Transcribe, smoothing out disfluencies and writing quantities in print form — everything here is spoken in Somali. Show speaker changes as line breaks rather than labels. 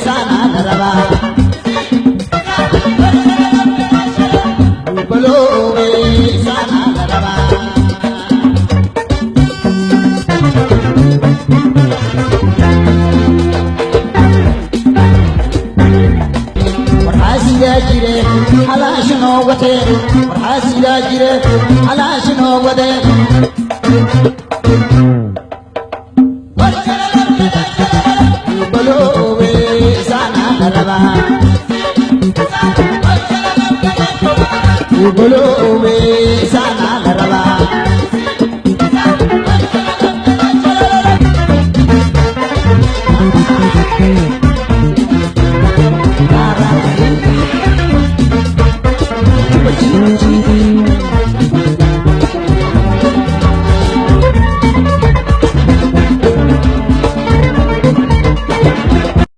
sana naraba Bolo sana naraba Warhasida jire halashno wate Warhasida jire halashno wate Bolo sana naraba Bolo sana naraba